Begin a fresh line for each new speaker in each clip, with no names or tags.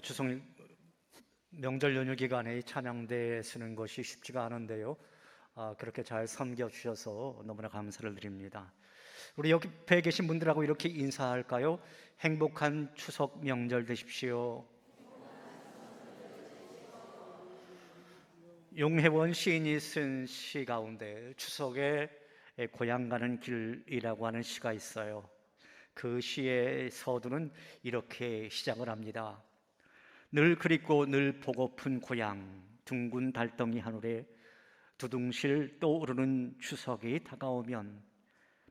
추석 명절 연휴 기간에 이 찬양대에 쓰는 것이 쉽지가 않은데요. 그렇게 잘 섬겨주셔서 너무나 감사를 드립니다. 우리 옆에 계신 분들하고 이렇게 인사할까요? 행복한 추석 명절 되십시오. 용혜원 시인이 쓴 시 가운데 추석에 고향 가는 길이라고 하는 시가 있어요. 그 시의 서두는 이렇게 시작을 합니다. 늘 그립고 늘 보고픈 고향, 둥근 달덩이 하늘에 두둥실 떠오르는 추석이 다가오면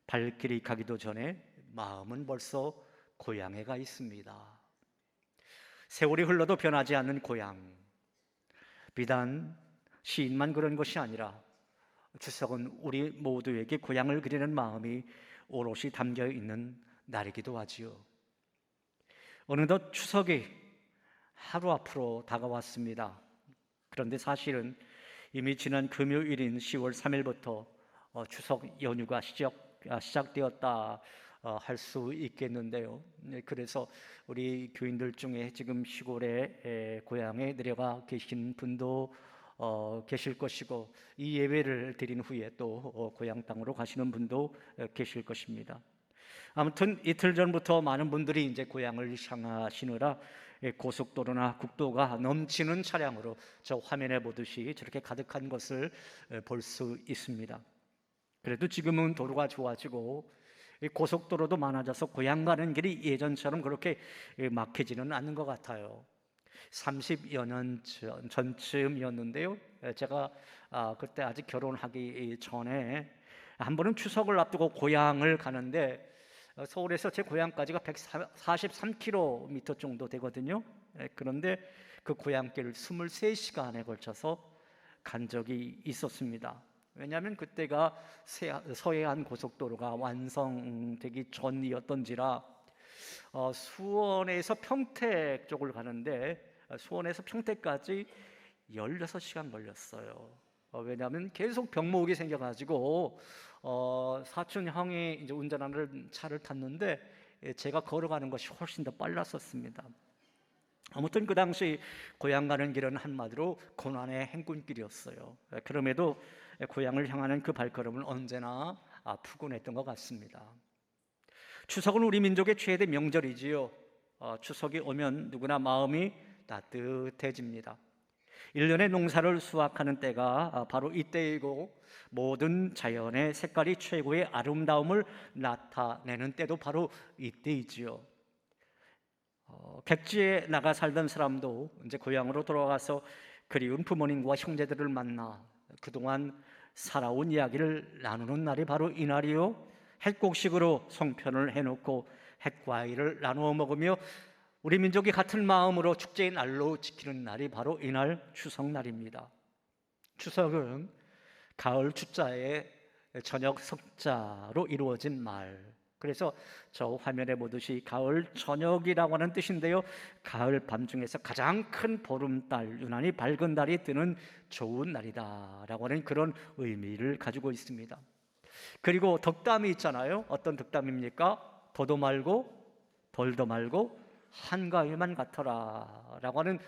발길이 가기도 전에 마음은 벌써 고향에 가 있습니다. 세월이 흘러도 변하지 않는 고향. 비단 시인만 그런 것이 아니라 추석은 우리 모두에게 고향을 그리는 마음이 오롯이 담겨 있는 날이기도 하지요. 어느덧 추석이 하루 앞으로 다가왔습니다. 그런데 사실은 이미 지난 금요일인 10월 3일부터 추석 연휴가 시작되었다 할 수 있겠는데요. 그래서 우리 교인들 중에 지금 시골에 고향에 내려가 계신 분도 계실 것이고, 이 예배를 드린 후에 또 고향 땅으로 가시는 분도 계실 것입니다. 아무튼 이틀 전부터 많은 분들이 이제 고향을 향하시느라 고속도로나 국도가 넘치는 차량으로 저 화면에 보듯이 저렇게 가득한 것을 볼 수 있습니다. 그래도 지금은 도로가 좋아지고 고속도로도 많아져서 고향 가는 길이 예전처럼 그렇게 막히지는 않는 것 같아요. 30여 년 전쯤이었는데요. 제가 그때 아직 결혼하기 전에 한 번은 추석을 앞두고 고향을 가는데, 서울에서 제 고향까지가 143km 정도 되거든요. 그런데 그 고향길을 23시간에 걸쳐서 간 적이 있었습니다. 왜냐하면 그때가 서해안 고속도로가 완성되기 전이었던지라 수원에서 평택 쪽을 가는데 수원에서 평택까지 16시간 걸렸어요. 왜냐하면 계속 병목이 생겨가지고 사촌 형이 이제 운전하는 차를 탔는데 제가 걸어가는 것이 훨씬 더 빨랐었습니다. 아무튼 그 당시 고향 가는 길은 한마디로 고난의 행군길이었어요. 그럼에도 고향을 향하는 그 발걸음은 언제나 푸근했던 것 같습니다. 추석은 우리 민족의 최대 명절이지요. 추석이 오면 누구나 마음이 따뜻해집니다. 1년의 농사를 수확하는 때가 바로 이때이고, 모든 자연의 색깔이 최고의 아름다움을 나타내는 때도 바로 이때이지요. 객지에 나가 살던 사람도 이제 고향으로 돌아가서 그리운 부모님과 형제들을 만나 그동안 살아온 이야기를 나누는 날이 바로 이날이요. 핵곡식으로 송편을 해놓고 핵과일을 나누어 먹으며 우리 민족이 같은 마음으로 축제의 날로 지키는 날이 바로 이날 추석날입니다. 추석은 가을 추자의 저녁 석자로 이루어진 말. 그래서 저 화면에 보듯이 가을 저녁이라고 하는 뜻인데요, 가을 밤 중에서 가장 큰 보름달, 유난히 밝은 달이 뜨는 좋은 날이다라고 하는 그런 의미를 가지고 있습니다. 그리고 덕담이 있잖아요. 어떤 덕담입니까? 더도 말고 덜도 말고 한가위만 같아라 라고 하는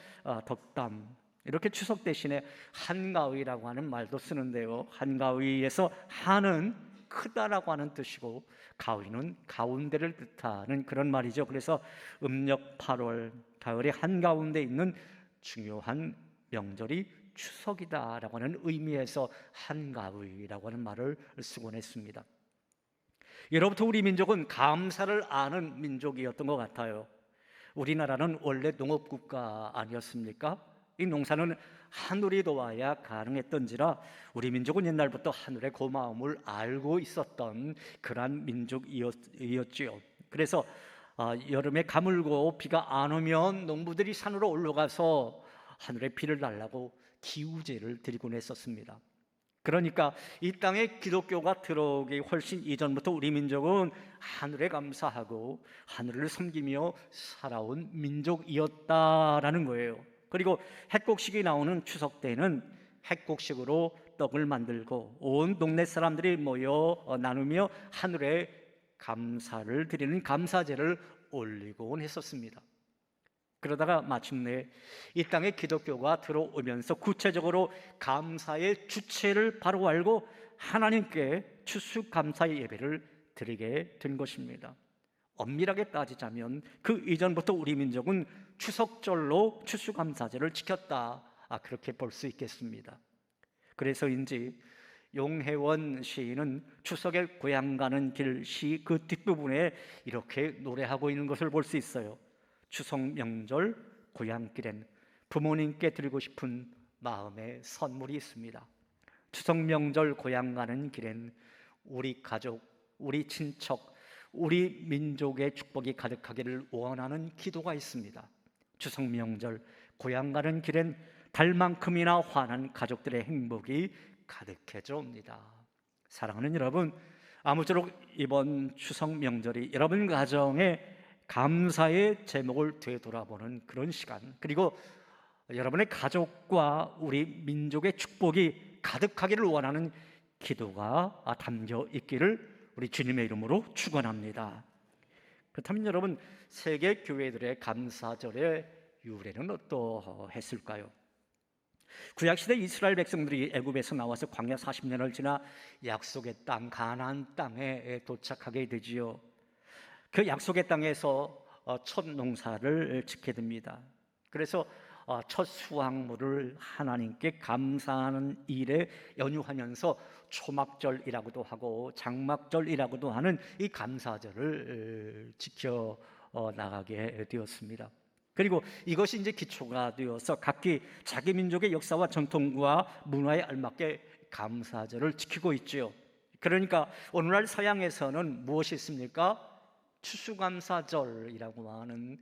덕담. 이렇게 추석 대신에 한가위라고 하는 말도 쓰는데요, 한가위에서 한은 크다라고 하는 뜻이고 가위는 가운데를 뜻하는 그런 말이죠. 그래서 음력 8월 가을의 한가운데 있는 중요한 명절이 추석이다라고 하는 의미에서 한가위라고 하는 말을 쓰곤 했습니다. 예로부터 우리 민족은 감사를 아는 민족이었던 것 같아요. 우리나라는 원래 농업국가 아니었습니까? 이 농사는 하늘이 도와야 가능했던지라 우리 민족은 옛날부터 하늘의 고마움을 알고 있었던 그러한 민족이었지요. 그래서 여름에 가물고 비가 안 오면 농부들이 산으로 올라가서 하늘에 비를 달라고 기우제를 드리곤 했었습니다. 그러니까 이 땅에 기독교가 들어오기 훨씬 이전부터 우리 민족은 하늘에 감사하고 하늘을 섬기며 살아온 민족이었다라는 거예요. 그리고 핵곡식이 나오는 추석 때는 핵곡식으로 떡을 만들고 온 동네 사람들이 모여 나누며 하늘에 감사를 드리는 감사제를 올리곤 했었습니다. 그러다가 마침내 이 땅에 기독교가 들어오면서 구체적으로 감사의 주체를 바로 알고 하나님께 추수감사의 예배를 드리게 된 것입니다. 엄밀하게 따지자면 그 이전부터 우리 민족은 추석절로 추수감사절을 지켰다, 그렇게 볼 수 있겠습니다. 그래서인지 용혜원 시인은 추석에 고향 가는 길 시 그 뒷부분에 이렇게 노래하고 있는 것을 볼 수 있어요. 추석 명절 고향길엔 부모님께 드리고 싶은 마음의 선물이 있습니다. 추석 명절 고향 가는 길엔 우리 가족, 우리 친척, 우리 민족의 축복이 가득하기를 원하는 기도가 있습니다. 추석 명절 고향 가는 길엔 달만큼이나 환한 가족들의 행복이 가득해져 옵니다. 사랑하는 여러분, 아무쪼록 이번 추석 명절이 여러분 가정에 감사의 제목을 되돌아보는 그런 시간, 그리고 여러분의 가족과 우리 민족의 축복이 가득하기를 원하는 기도가 담겨 있기를 우리 주님의 이름으로 축원합니다. 그렇다면 여러분, 세계 교회들의 감사절의 유래는 어떠했을까요? 구약시대 이스라엘 백성들이 애굽에서 나와서 광야 40년을 지나 약속의 땅 가나안 땅에 도착하게 되지요. 그 약속의 땅에서 첫 농사를 짓게 됩니다. 그래서 첫 수확물을 하나님께 감사하는 일에 연유하면서 초막절이라고도 하고 장막절이라고도 하는 이 감사절을 지켜 나가게 되었습니다. 그리고 이것이 이제 기초가 되어서 각기 자기 민족의 역사와 전통과 문화에 알맞게 감사절을 지키고 있지요. 그러니까 오늘날 서양에서는 무엇이 있습니까? 추수감사절이라고 하는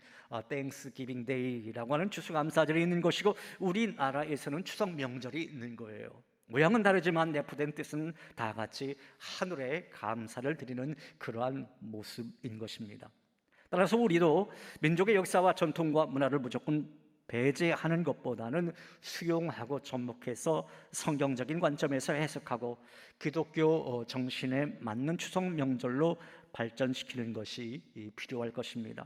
땡스기빙 데이라고 하는 추수감사절이 있는 것이고, 우리나라에서는 추석 명절이 있는 거예요. 모양은 다르지만 내포된 뜻은 다 같이 하늘에 감사를 드리는 그러한 모습인 것입니다. 따라서 우리도 민족의 역사와 전통과 문화를 무조건 배제하는 것보다는 수용하고 접목해서 성경적인 관점에서 해석하고 기독교 정신에 맞는 추석 명절로 발전시키는 것이 필요할 것입니다.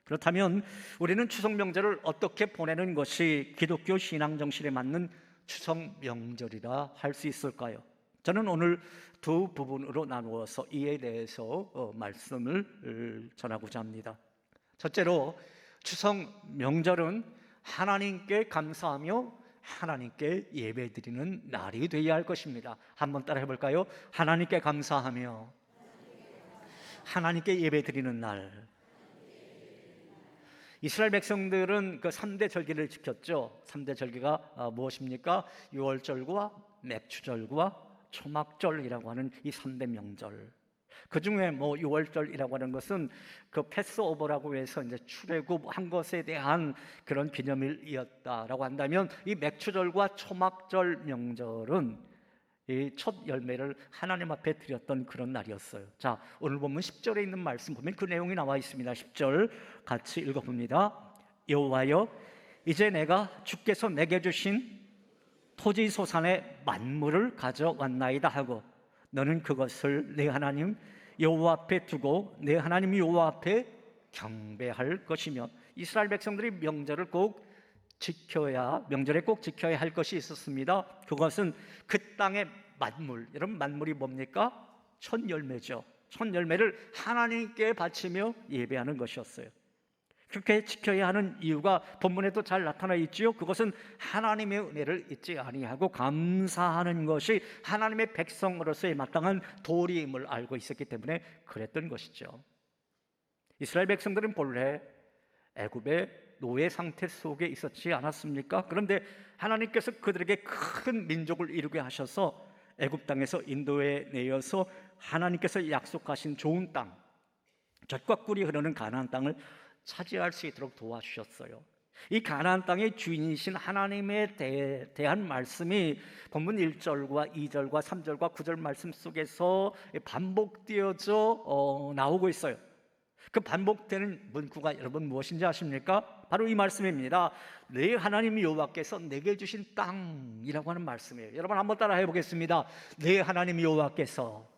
그렇다면 우리는 추석 명절을 어떻게 보내는 것이 기독교 신앙 정신에 맞는 추석 명절이라 할 수 있을까요? 저는 오늘 두 부분으로 나누어서 이에 대해서 말씀을 전하고자 합니다. 첫째로, 추석 명절은 하나님께 감사하며 하나님께 예배드리는 날이 되어야 할 것입니다. 한번 따라 해볼까요? 하나님께 감사하며 하나님께 예배드리는 날. 이스라엘 백성들은 그 3대 절기를 지켰죠. 3대 절기가 무엇입니까? 유월절과 맥추절과 초막절이라고 하는 이 3대 명절. 그 중에 유월절이라고 하는 것은 그 패스오버라고 해서 이제 출애굽한 것에 대한 그런 기념일이었다라고 한다면, 이 맥추절과 초막절 명절은 이 첫 열매를 하나님 앞에 드렸던 그런 날이었어요. 자, 오늘 보면 10절에 있는 말씀 보면 그 내용이 나와 있습니다. 10절 같이 읽어봅니다. 여호와여, 이제 내가 주께서 내게 주신 토지 소산의 만물을 가져왔나이다 하고 너는 그것을 내 하나님 여호와 앞에 두고 내 하나님 여호와 앞에 경배할 것이며, 이스라엘 백성들이 명절을 꼭 명절에 꼭 지켜야 할 것이 있었습니다. 그것은 그 땅의 만물, 여러분 만물이 뭡니까? 첫 열매죠. 첫 열매를 하나님께 바치며 예배하는 것이었어요. 그렇게 지켜야 하는 이유가 본문에도 잘 나타나 있지요. 그것은 하나님의 은혜를 잊지 아니하고 감사하는 것이 하나님의 백성으로서의 마땅한 도리임을 알고 있었기 때문에 그랬던 것이죠. 이스라엘 백성들은 본래 애굽의 노예 상태 속에 있었지 않았습니까? 그런데 하나님께서 그들에게 큰 민족을 이루게 하셔서 애굽 땅에서 인도에 내어서 하나님께서 약속하신 좋은 땅, 젖과 꿀이 흐르는 가나안 땅을 차지할 수 있도록 도와주셨어요. 이 가나안 땅의 주인이신 하나님에 대한 말씀이 본문 1절과 2절과 3절과 9절 말씀 속에서 반복되어져 나오고 있어요. 그 반복되는 문구가 여러분 무엇인지 아십니까? 바로 이 말씀입니다. 내 하나님 여호와께서 내게 주신 땅이라고 하는 말씀이에요. 여러분 한번 따라 해보겠습니다. 내 하나님 여호와께서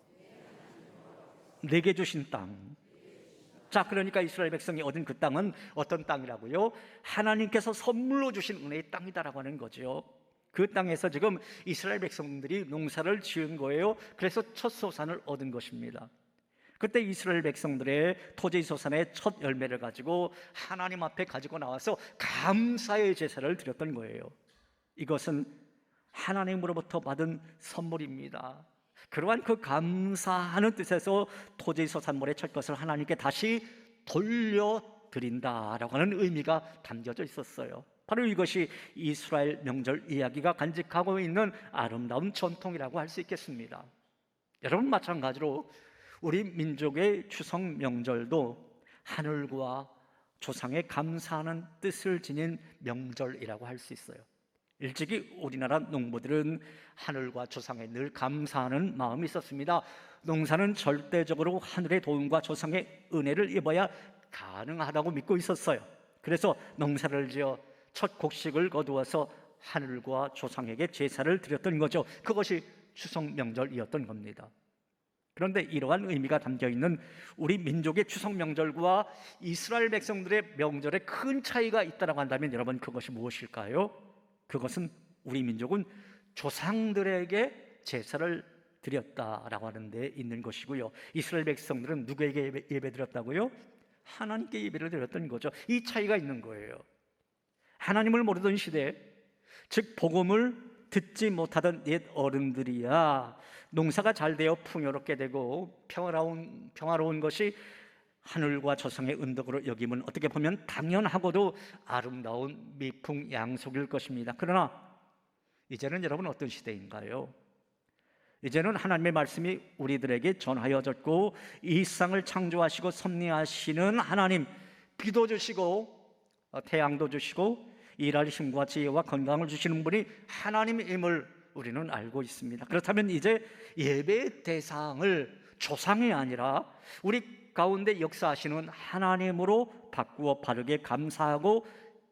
내게 주신 땅. 자, 그러니까 이스라엘 백성이 얻은 그 땅은 어떤 땅이라고요? 하나님께서 선물로 주신 은혜의 땅이다라고 하는 거죠. 그 땅에서 지금 이스라엘 백성들이 농사를 지은 거예요. 그래서 첫 소산을 얻은 것입니다. 그때 이스라엘 백성들의 토지 소산의 첫 열매를 가지고 하나님 앞에 가지고 나와서 감사의 제사를 드렸던 거예요. 이것은 하나님으로부터 받은 선물입니다. 그러한 그 감사하는 뜻에서 토지 소산물의 첫 것을 하나님께 다시 돌려드린다라고 하는 의미가 담겨져 있었어요. 바로 이것이 이스라엘 명절 이야기가 간직하고 있는 아름다운 전통이라고 할 수 있겠습니다. 여러분, 마찬가지로 우리 민족의 추석 명절도 하늘과 조상에 감사하는 뜻을 지닌 명절이라고 할 수 있어요. 일찍이 우리나라 농부들은 하늘과 조상에 늘 감사하는 마음이 있었습니다. 농사는 절대적으로 하늘의 도움과 조상의 은혜를 입어야 가능하다고 믿고 있었어요. 그래서 농사를 지어 첫 곡식을 거두어서 하늘과 조상에게 제사를 드렸던 거죠. 그것이 추석 명절이었던 겁니다. 그런데 이러한 의미가 담겨있는 우리 민족의 추석 명절과 이스라엘 백성들의 명절에 큰 차이가 있다고 한다면 여러분, 그것이 무엇일까요? 그것은 우리 민족은 조상들에게 제사를 드렸다라고 하는 데 있는 것이고요, 이스라엘 백성들은 누구에게 예배 드렸다고요? 하나님께 예배를 드렸던 거죠. 이 차이가 있는 거예요. 하나님을 모르던 시대, 즉 복음을 듣지 못하던 옛 어른들이야 농사가 잘 되어 풍요롭게 되고 평화로운 것이 하늘과 조상의 은덕으로 여기면 어떻게 보면 당연하고도 아름다운 미풍양속일 것입니다. 그러나 이제는 여러분 어떤 시대인가요? 이제는 하나님의 말씀이 우리들에게 전하여졌고 이 세상을 창조하시고 섭리하시는 하나님, 비도 주시고 태양도 주시고 일할 힘과 지혜와 건강을 주시는 분이 하나님임을 우리는 알고 있습니다. 그렇다면 이제 예배의 대상을 조상이 아니라 우리 가운데 역사하시는 하나님으로 바꾸어 바르게 감사하고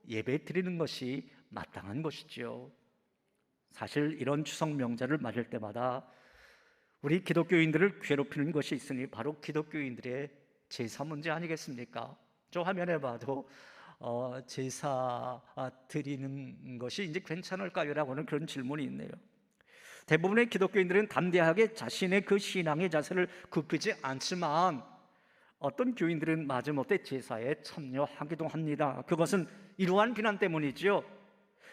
예배 드리는 것이 마땅한 것이지요. 사실 이런 추석 명절을 맞을 때마다 우리 기독교인들을 괴롭히는 것이 있으니 바로 기독교인들의 제사 문제 아니겠습니까? 저 화면에 봐도 제사 드리는 것이 이제 괜찮을까요? 라고 하는 그런 질문이 있네요. 대부분의 기독교인들은 담대하게 자신의 그 신앙의 자세를 굽히지 않지만 어떤 교인들은 마지못해 제사에 참여하기도 합니다. 그것은 이러한 비난 때문이지요.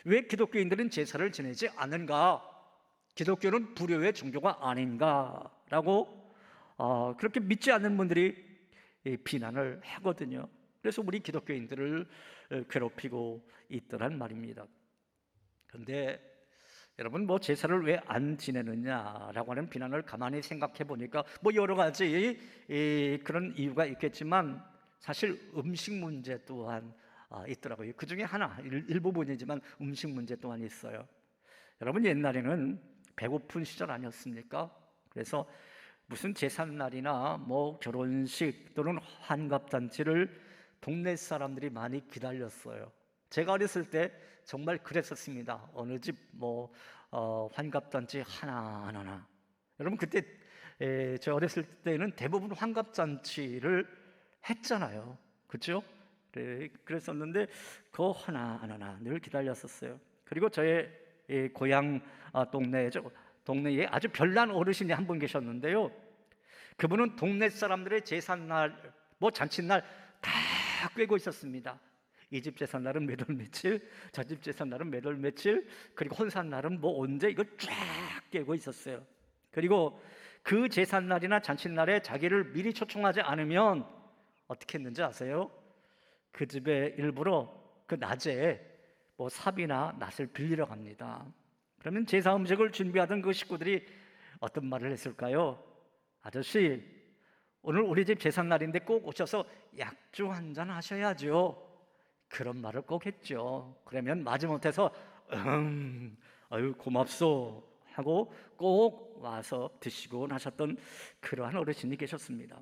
왜 기독교인들은 제사를 지내지 않는가? 기독교는 불효의 종교가 아닌가라고 그렇게 믿지 않는 분들이 비난을 하거든요. 그래서 우리 기독교인들을 괴롭히고 있더란 말입니다. 그런데 여러분, 제사를 왜 안 지내느냐라고 하는 비난을 가만히 생각해 보니까 여러 가지 그런 이유가 있겠지만 사실 음식 문제 또한 있더라고요. 그 중에 하나, 일부분이지만 음식 문제 또한 있어요. 여러분, 옛날에는 배고픈 시절 아니었습니까? 그래서 무슨 제삿날이나 결혼식 또는 환갑잔치를 동네 사람들이 많이 기다렸어요. 제가 어렸을 때 정말 그랬었습니다. 어느 집 환갑잔치 하나하나. 여러분, 그때 저 어렸을 때는 대부분 환갑잔치를 했잖아요. 그렇죠? 그랬었는데 그 하나하나 늘 기다렸었어요. 그리고 저의 고향 동네에 아주 별난 어르신이 한 분 계셨는데요. 그분은 동네 사람들의 제삿날, 잔칫날 다 꿰고 있었습니다. 이 집 제삿날은 몇 월 며칠, 저 집 제삿날은 몇 월 며칠, 그리고 혼산날은 언제, 이걸 쫙 꿰고 있었어요. 그리고 그 제삿날이나 잔칫날에 자기를 미리 초청하지 않으면 어떻게 했는지 아세요? 그 집에 일부러 그 낮에 삽이나 낫을 빌리러 갑니다. 그러면 제사 음식을 준비하던 그 식구들이 어떤 말을 했을까요? 아저씨, 오늘 우리 집 제삿날인데 꼭 오셔서 약주 한잔 하셔야죠. 그런 말을 꼭 했죠. 그러면 마지못해서 아유 고맙소 하고 꼭 와서 드시고 나셨던 그러한 어르신이 계셨습니다.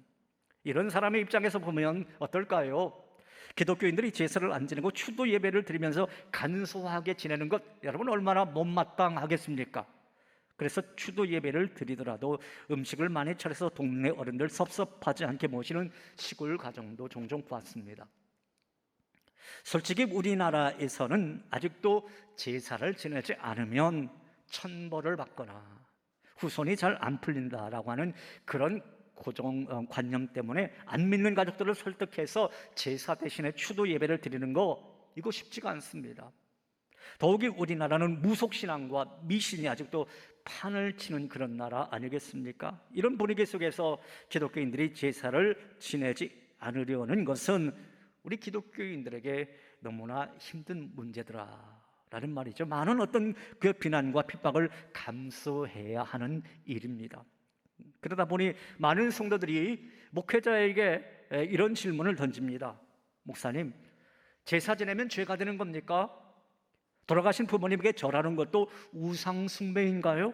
이런 사람의 입장에서 보면 어떨까요? 기독교인들이 제사를 안 지내고 추도 예배를 드리면서 간소하게 지내는 것, 여러분 얼마나 못마땅하겠습니까? 그래서 추도 예배를 드리더라도 음식을 많이 차려서 동네 어른들 섭섭하지 않게 모시는 시골 가정도 종종 봤습니다. 솔직히 우리나라에서는 아직도 제사를 지내지 않으면 천벌을 받거나 후손이 잘 안 풀린다라고 하는 그런 고정관념 때문에 안 믿는 가족들을 설득해서 제사 대신에 추도 예배를 드리는 거, 이거 쉽지가 않습니다. 더욱이 우리나라는 무속신앙과 미신이 아직도 판을 치는 그런 나라 아니겠습니까? 이런 분위기 속에서 기독교인들이 제사를 지내지 않으려는 것은 우리 기독교인들에게 너무나 힘든 문제더라라는 말이죠. 많은 어떤 그 비난과 핍박을 감수해야 하는 일입니다. 그러다 보니 많은 성도들이 목회자에게 이런 질문을 던집니다. 목사님, 제사 지내면 죄가 되는 겁니까? 돌아가신 부모님에게 절하는 것도 우상 숭배인가요?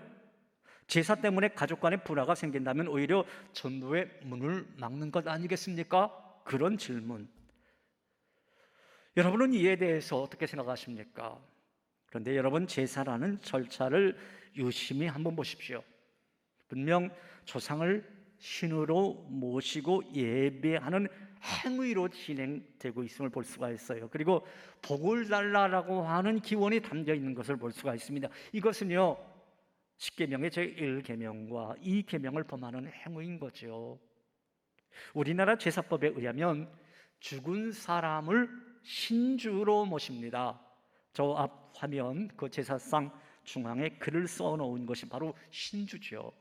제사 때문에 가족 간에 불화가 생긴다면 오히려 전도의 문을 막는 것 아니겠습니까? 그런 질문. 여러분은 이에 대해서 어떻게 생각하십니까? 그런데 여러분, 제사라는 절차를 유심히 한번 보십시오. 분명 조상을 신으로 모시고 예배하는 행위로 진행되고 있음을 볼 수가 있어요. 그리고 복을 달라라고 하는 기원이 담겨 있는 것을 볼 수가 있습니다. 이것은요, 10계명의 제1계명과 2계명을 범하는 행위인 거죠. 우리나라 제사법에 의하면 죽은 사람을 신주로 모십니다. 저 앞 화면 그 제사상 중앙에 글을 써놓은 것이 바로 신주죠.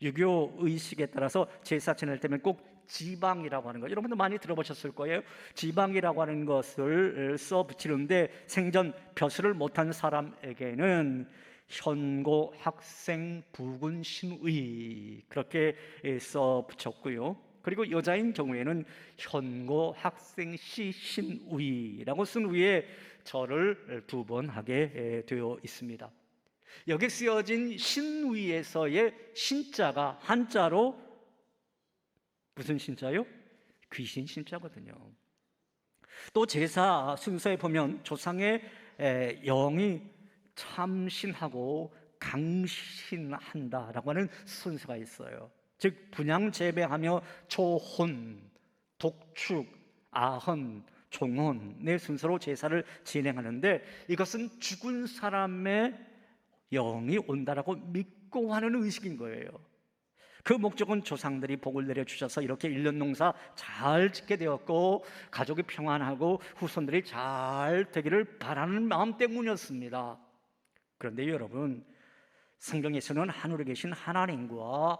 유교 의식에 따라서 제사 지낼 때면 꼭 지방이라고 하는 거, 여러분도 많이 들어보셨을 거예요. 지방이라고 하는 것을 써 붙이는데 생전 벼슬을 못한 사람에게는 현고 학생 부군 신의, 그렇게 써 붙였고요. 그리고 여자인 경우에는 현고 학생 시 신의라고 쓴 위에 절을 2번 하게 되어 있습니다. 여기 쓰여진 신위에서의 신자가 한자로 무슨 신자요? 귀신 신자거든요. 또 제사 순서에 보면 조상의 영이 참신하고 강신한다라고 하는 순서가 있어요. 즉 분양 재배하며 초혼, 독축, 아헌, 종혼의 순서로 제사를 진행하는데, 이것은 죽은 사람의 영이 온다라고 믿고 하는 의식인 거예요. 그 목적은 조상들이 복을 내려주셔서 이렇게 1년 농사 잘 짓게 되었고 가족이 평안하고 후손들이 잘 되기를 바라는 마음 때문이었습니다. 그런데 여러분, 성경에서는 하늘에 계신 하나님과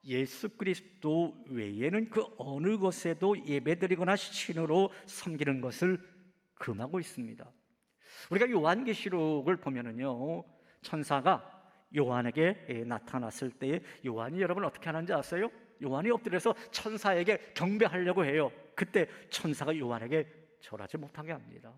예수 그리스도 외에는 그 어느 곳에도 예배드리거나 신으로 섬기는 것을 금하고 있습니다. 우리가 요한계시록을 보면은요, 천사가 요한에게 나타났을 때에 요한이 여러분 어떻게 하는지 아세요? 요한이 엎드려서 천사에게 경배하려고 해요. 그때 천사가 요한에게 절하지 못하게 합니다.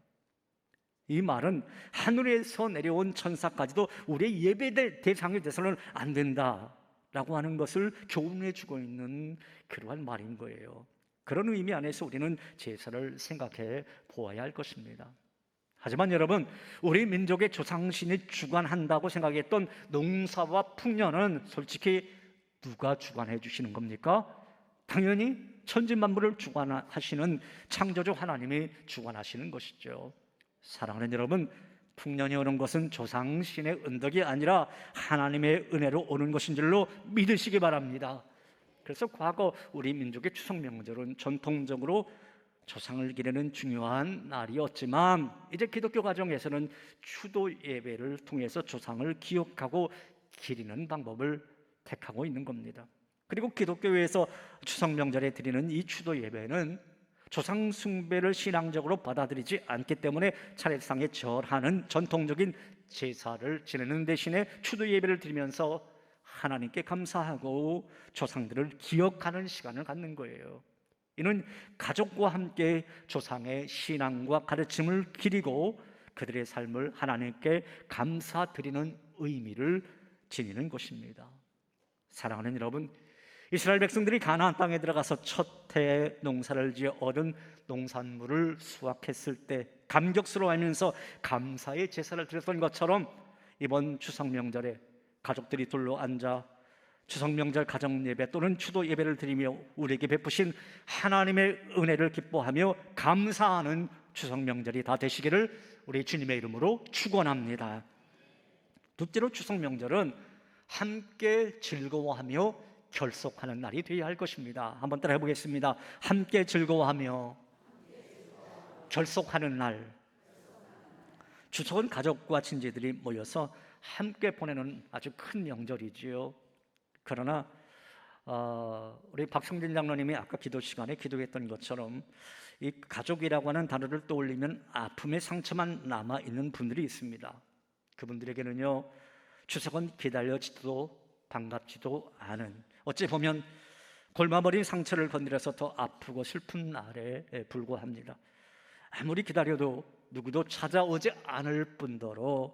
이 말은 하늘에서 내려온 천사까지도 우리의 예배될 대상이 돼서는 안 된다라고 하는 것을 교훈해 주고 있는 그러한 말인 거예요. 그런 의미 안에서 우리는 제사를 생각해 보아야 할 것입니다. 하지만 여러분, 우리 민족의 조상신이 주관한다고 생각했던 농사와 풍년은 솔직히 누가 주관해 주시는 겁니까? 당연히 천지만물을 주관하시는 창조주 하나님이 주관하시는 것이죠. 사랑하는 여러분, 풍년이 오는 것은 조상신의 은덕이 아니라 하나님의 은혜로 오는 것인 줄로 믿으시기 바랍니다. 그래서 과거 우리 민족의 추석 명절은 전통적으로 조상을 기리는 중요한 날이었지만, 이제 기독교 가정에서는 추도 예배를 통해서 조상을 기억하고 기리는 방법을 택하고 있는 겁니다. 그리고 기독교에서 추석 명절에 드리는 이 추도 예배는 조상 숭배를 신앙적으로 받아들이지 않기 때문에 차례상에 절하는 전통적인 제사를 지내는 대신에 추도 예배를 드리면서 하나님께 감사하고 조상들을 기억하는 시간을 갖는 거예요. 이는 가족과 함께 조상의 신앙과 가르침을 기리고 그들의 삶을 하나님께 감사드리는 의미를 지니는 것입니다. 사랑하는 여러분, 이스라엘 백성들이 가나안 땅에 들어가서 첫 해 농사를 지어 얻은 농산물을 수확했을 때 감격스러워하면서 감사의 제사를 드렸던 것처럼 이번 추석 명절에 가족들이 둘러 앉아 추석 명절 가정 예배 또는 추도 예배를 드리며 우리에게 베푸신 하나님의 은혜를 기뻐하며 감사하는 추석 명절이 다 되시기를 우리 주님의 이름으로 축원합니다. 둘째로 추석 명절은 함께 즐거워하며 결속하는 날이 되어야 할 것입니다. 한번 따라해 보겠습니다. 함께 즐거워하며 결속하는 날. 추석은 가족과 친지들이 모여서 함께 보내는 아주 큰 명절이지요. 그러나 우리 박성진 장로님이 아까 기도 시간에 기도했던 것처럼 이 가족이라고 하는 단어를 떠올리면 아픔의 상처만 남아있는 분들이 있습니다. 그분들에게는요, 추석은 기다려지도 반갑지도 않은, 어찌 보면 골마버린 상처를 건드려서 더 아프고 슬픈 날에 불과합니다. 아무리 기다려도 누구도 찾아오지 않을 뿐더러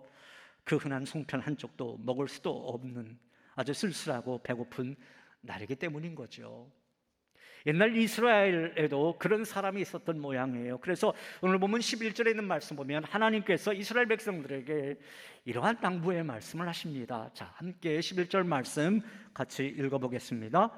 그 흔한 송편 한 쪽도 먹을 수도 없는 아주 쓸쓸하고 배고픈 날이기 때문인 거죠. 옛날 이스라엘에도 그런 사람이 있었던 모양이에요. 그래서 오늘 보면 11절에 있는 말씀 보면 하나님께서 이스라엘 백성들에게 이러한 당부의 말씀을 하십니다. 자, 함께 11절 말씀 같이 읽어보겠습니다.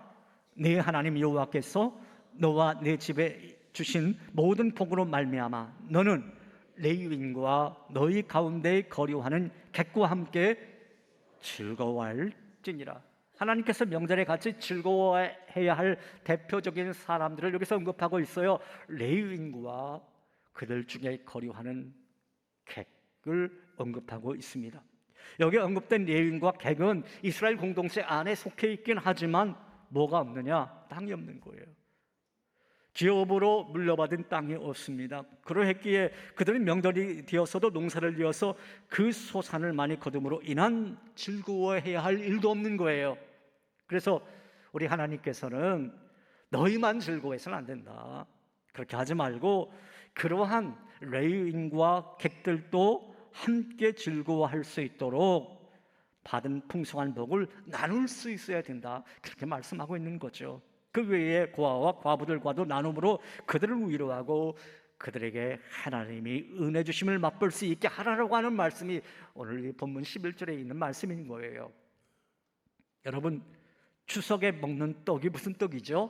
네 하나님 여호와께서 너와 네 집에 주신 모든 복으로 말미암아 너는 레위인과 너희 가운데 거류하는 객과 함께 즐거워할지니라. 하나님께서 명절에 같이 즐거워해야 할 대표적인 사람들을 여기서 언급하고 있어요. 레위인과 그들 중에 거류하는 객을 언급하고 있습니다. 여기 언급된 레위인과 객은 이스라엘 공동체 안에 속해 있긴 하지만 뭐가 없느냐? 땅이 없는 거예요. 기업으로 물려받은 땅이 없습니다. 그러했기에 그들은 명절이 되어서도 농사를 지어서 그 소산을 많이 거둠으로 인한 즐거워해야 할 일도 없는 거예요. 그래서 우리 하나님께서는 너희만 즐거워해서는 안 된다, 그렇게 하지 말고 그러한 레위인과 객들도 함께 즐거워할 수 있도록 받은 풍성한 복을 나눌 수 있어야 된다, 그렇게 말씀하고 있는 거죠. 그 외에 고아와 과부들과도 나눔으로 그들을 위로하고 그들에게 하나님이 은혜 주심을 맛볼 수 있게 하라고 하는 말씀이 오늘 이 본문 11절에 있는 말씀인 거예요. 여러분, 추석에 먹는 떡이 무슨 떡이죠?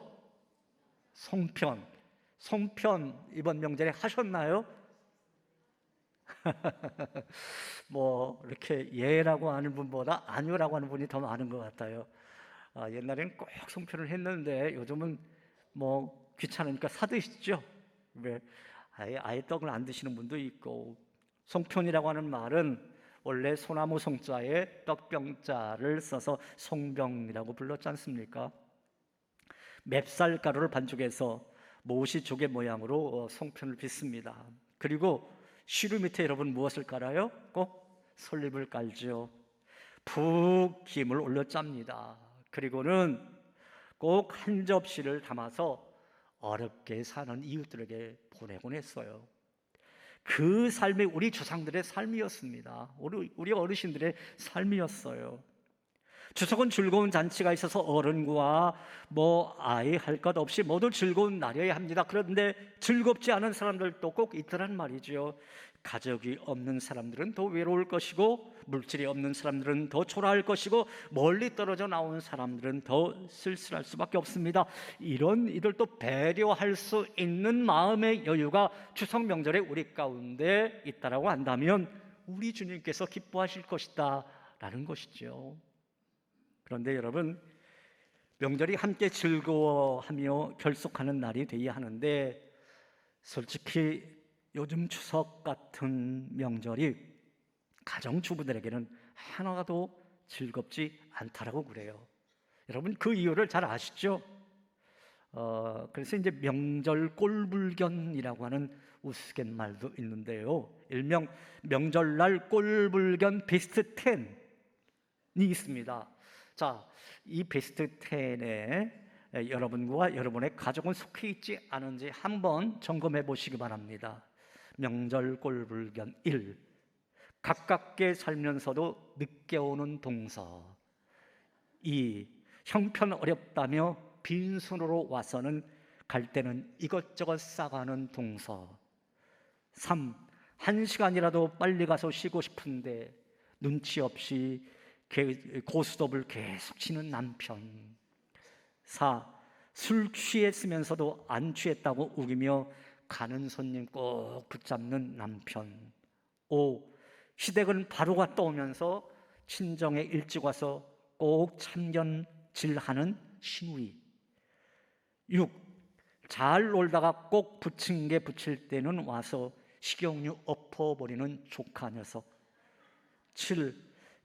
송편. 송편 이번 명절에 하셨나요? 뭐 이렇게 예라고 하는 분보다 아니라고 하는 분이 더 많은 것 같아요. 옛날에는 꼭 송편을 했는데 요즘은 뭐 귀찮으니까 사 드시죠. 왜 아예 떡을 안 드시는 분도 있고. 송편이라고 하는 말은 원래 소나무 송자에 떡병자를 써서 송병이라고 불렀지 않습니까? 맵쌀 가루를 반죽해서 모시 조개 모양으로 송편을 빚습니다. 그리고 시루 밑에 여러분 무엇을 깔아요? 꼭 솔잎을 깔죠. 푹 김을 올려 짭니다. 그리고는 꼭 한 접시를 담아서 어렵게 사는 이웃들에게 보내곤 했어요. 그 삶이 우리 조상들의 삶이었습니다. 우리 어르신들의 삶이었어요. 추석은 즐거운 잔치가 있어서 어른과 아이 할 것 없이 모두 즐거운 날이어야 합니다. 그런데 즐겁지 않은 사람들도 꼭 있더란 말이죠. 가족이 없는 사람들은 더 외로울 것이고, 물질이 없는 사람들은 더 초라할 것이고, 멀리 떨어져 나온 사람들은 더 쓸쓸할 수밖에 없습니다. 이런 이들도 배려할 수 있는 마음의 여유가 추석 명절에 우리 가운데 있다라고 한다면 우리 주님께서 기뻐하실 것이다 라는 것이죠. 그런데 여러분, 명절이 함께 즐거워하며 결속하는 날이 되어야 하는데, 솔직히 요즘 추석 같은 명절이 가정주부들에게는 하나도 즐겁지 않다라고 그래요. 여러분, 그 이유를 잘 아시죠? 그래서 이제 명절 꼴불견이라고 하는 우스갯말도 있는데요. 일명 명절날 꼴불견 베스트 10이 있습니다. 자, 이 베스트 10에 여러분과 여러분의 가족은 속해 있지 않은지 한번 점검해 보시기 바랍니다. 명절 꼴불견 1. 가깝게 살면서도 늦게 오는 동서. 2. 형편 어렵다며 빈손으로 와서는 갈 때는 이것저것 싸가는 동서. 3. 1시간이라도 빨리 가서 쉬고 싶은데 눈치 없이 고스톱을 계속 치는 남편. 4. 술 취했으면서도 안 취했다고 우기며 가는 손님 꼭 붙잡는 남편. 5. 시댁은 바로가 떠오면서 친정에 일찍 와서 꼭 참견질하는 시누이. 6. 잘 놀다가 꼭 부침개 부칠 때는 와서 식용유 엎어버리는 조카 녀석. 7.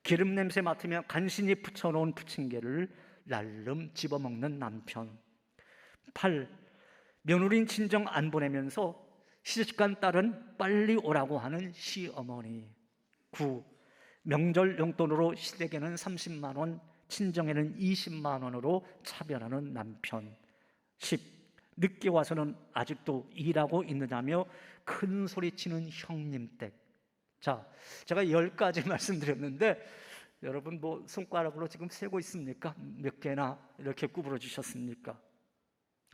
기름 냄새 맡으며 간신히 붙여놓은 부침개를 날름 집어먹는 남편. 8. 며느린 친정 안 보내면서 시집간 딸은 빨리 오라고 하는 시어머니. 9. 명절 용돈으로 시댁에는 30만 원, 친정에는 20만 원으로 차별하는 남편. 10. 늦게 와서는 아직도 일하고 있느냐며 큰 소리치는 형님 댁. 자, 제가 10가지 말씀드렸는데 여러분 뭐 손가락으로 지금 세고 있습니까? 몇 개나 이렇게 구부러 주셨습니까?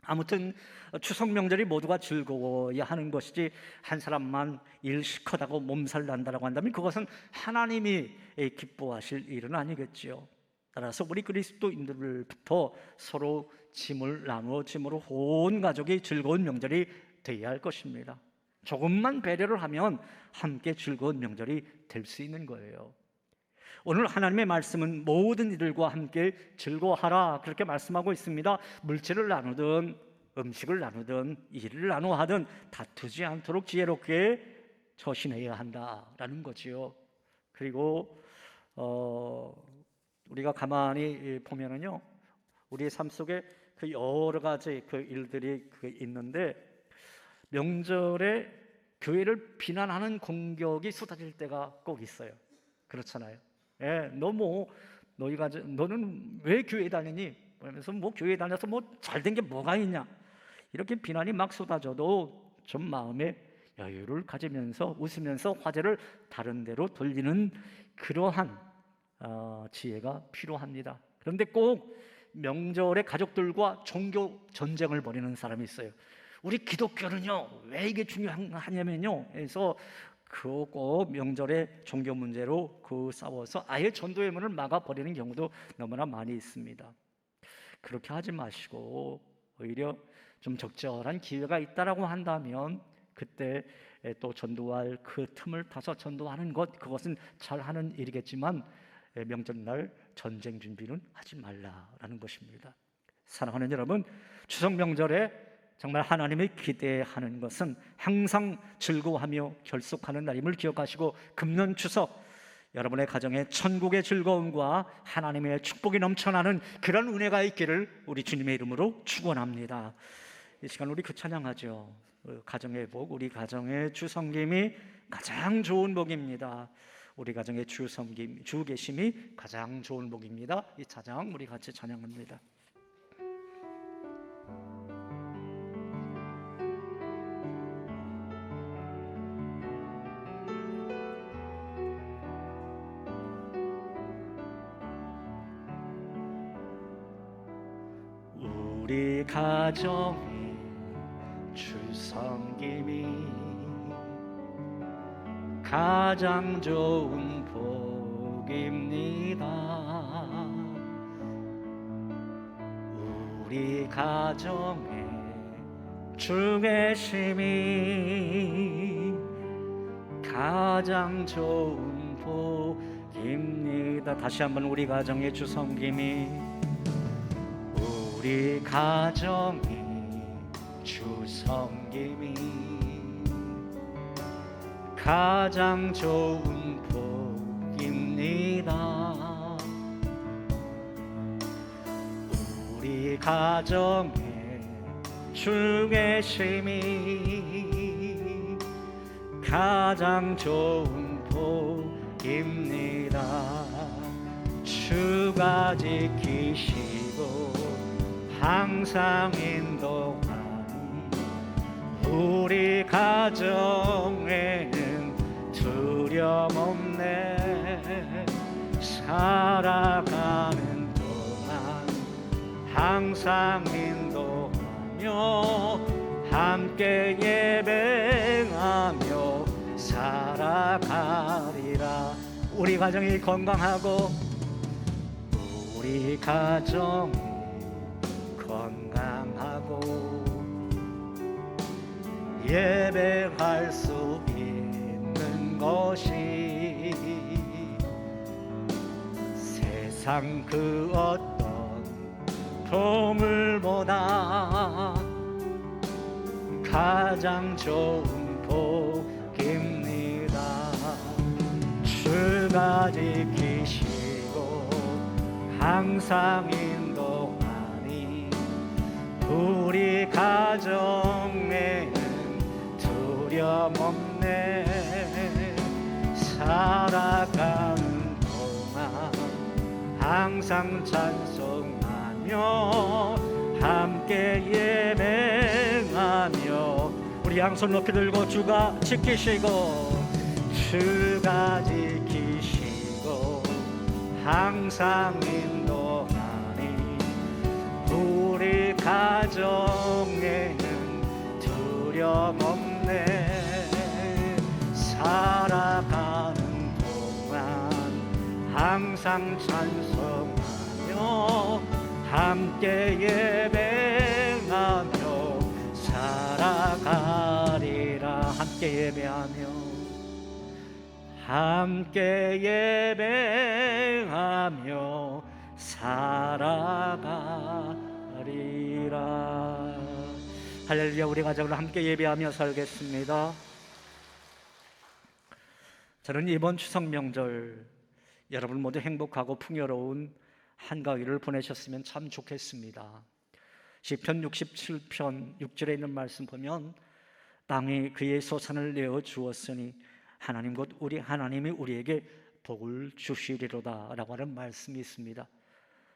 아무튼 추석 명절이 모두가 즐거워야 하는 것이지 한 사람만 일 시커다고 몸살 난다라고 한다면 그것은 하나님이 기뻐하실 일은 아니겠지요. 따라서 우리 그리스도인들부터 서로 짐을 나누어 짐으로 온 가족이 즐거운 명절이 되어야 할 것입니다. 조금만 배려를 하면 함께 즐거운 명절이 될 수 있는 거예요. 오늘 하나님의 말씀은 모든 이들과 함께 즐거워하라 그렇게 말씀하고 있습니다. 물질을 나누든 음식을 나누든 일을 나누하든 다투지 않도록 지혜롭게 처신해야 한다라는 거지요. 그리고 우리가 가만히 보면은요, 우리의 삶 속에 그 여러 가지 그 일들이 있는데 명절에 교회를 비난하는 공격이 쏟아질 때가 꼭 있어요. 그렇잖아요. 예, 너는 왜 교회 다니니? 그러면서 뭐 교회 다녀서 뭐 잘된 게 뭐가 있냐? 이렇게 비난이 막 쏟아져도 좀 마음에 여유를 가지면서 웃으면서 화제를 다른 데로 돌리는 그러한 지혜가 필요합니다. 그런데 꼭 명절에 가족들과 종교 전쟁을 벌이는 사람이 있어요. 우리 기독교는요, 왜 이게 중요하냐면요. 그래서 꼭 명절에 종교 문제로 싸워서 아예 전도의 문을 막아버리는 경우도 너무나 많이 있습니다. 그렇게 하지 마시고 오히려 좀 적절한 기회가 있다라고 한다면 그때 또 전도할 그 틈을 타서 전도하는 그것은 잘하는 일이겠지만 명절날 전쟁 준비는 하지 말라라는 것입니다. 사랑하는 여러분, 추석 명절에 정말 하나님이 기대하는 것은 항상 즐거워하며 결속하는 날임을 기억하시고 금년 추석 여러분의 가정에 천국의 즐거움과 하나님의 축복이 넘쳐나는 그런 은혜가 있기를 우리 주님의 이름으로 축원합니다. 이 시간 우리 찬양하죠. 가정의 복, 우리 가정의 주 섬김이 가장 좋은 복입니다. 우리 가정의 주 섬김, 주 계심이 가장 좋은 복입니다. 이 찬양 우리 같이 찬양합니다. 우리 가정의 주 섬김이 가장 좋은 복입니다. 우리 가정의 주 계심이 가장 좋은 복입니다. 다시 한번 우리 가정의 주 섬김이 우리 가정의 주 섬김이 가장 좋은 복입니다. 우리 가정의 주 계심이 가장 좋은 복입니다. 주가 지키시고 항상 인도하니 우리 가정에는 두려움 없네. 살아가는 동안 항상 인도하며 함께 예배하며 살아가리라. 우리 가정이 건강하고 우리 가정 건강하고 예배할 수 있는 것이 세상 그 어떤 보물보다 가장 좋은 복입니다. 주가 지키시고 항상 인도하니 우리 가정에는 두려움 없네. 살아가는 동안 항상 찬송하며 함께 예배하며 우리 양손 높이 들고 주가 지키시고 주가 지키시고 항상 인도하니 우리 가정에는 두려움 없네. 살아가는 동안 항상 찬송하며 함께 예배하며 살아가리라. 함께 예배하며 함께 예배하며 살아가리라. 할렐루야. 우리 가정을 함께 예배하며 살겠습니다. 저는 이번 추석 명절 여러분 모두 행복하고 풍요로운 한가위를 보내셨으면 참 좋겠습니다. 시편 67편 6절에 있는 말씀 보면 땅이 그의 소산을 내어 주었으니 하나님 곧 우리 하나님이 우리에게 복을 주시리로다 라고 하는 말씀이 있습니다.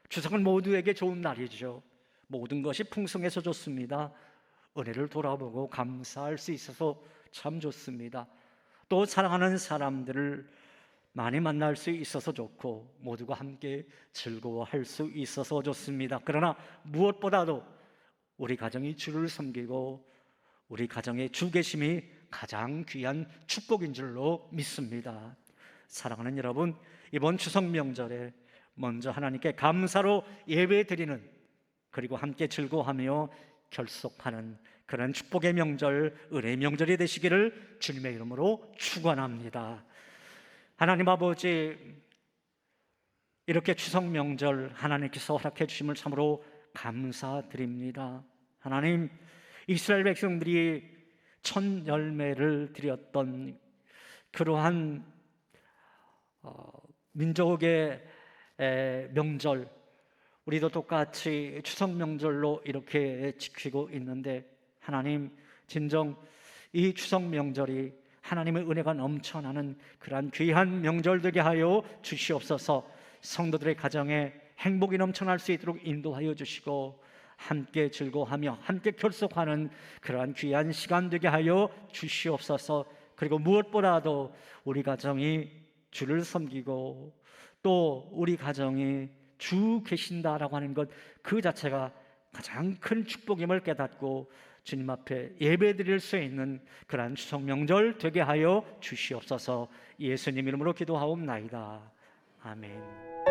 추석은 모두에게 좋은 날이죠. 모든 것이 풍성해서 좋습니다. 은혜를 돌아보고 감사할 수 있어서 참 좋습니다. 또 사랑하는 사람들을 많이 만날 수 있어서 좋고 모두가 함께 즐거워할 수 있어서 좋습니다. 그러나 무엇보다도 우리 가정이 주를 섬기고 우리 가정의 주 계심이 가장 귀한 축복인 줄로 믿습니다. 사랑하는 여러분, 이번 추석 명절에 먼저 하나님께 감사로 예배드리는, 그리고 함께 즐거워하며 결속하는 그런 축복의 명절, 은혜의 명절이 되시기를 주님의 이름으로 축원합니다. 하나님 아버지, 이렇게 추석 명절 하나님께서 허락해 주심을 참으로 감사드립니다. 하나님, 이스라엘 백성들이 첫 열매를 드렸던 그러한 민족의 명절, 우리도 똑같이 추석 명절로 이렇게 지키고 있는데, 하나님, 진정 이 추석 명절이 하나님의 은혜가 넘쳐나는 그러한 귀한 명절 되게 하여 주시옵소서. 성도들의 가정에 행복이 넘쳐날 수 있도록 인도하여 주시고 함께 즐거워하며 함께 결속하는 그러한 귀한 시간 되게 하여 주시옵소서. 그리고 무엇보다도 우리 가정이 주를 섬기고 또 우리 가정이 주 계신다라고 하는 것 그 자체가 가장 큰 축복임을 깨닫고 주님 앞에 예배드릴 수 있는 그러한 추석 명절 되게 하여 주시옵소서. 예수님 이름으로 기도하옵나이다. 아멘.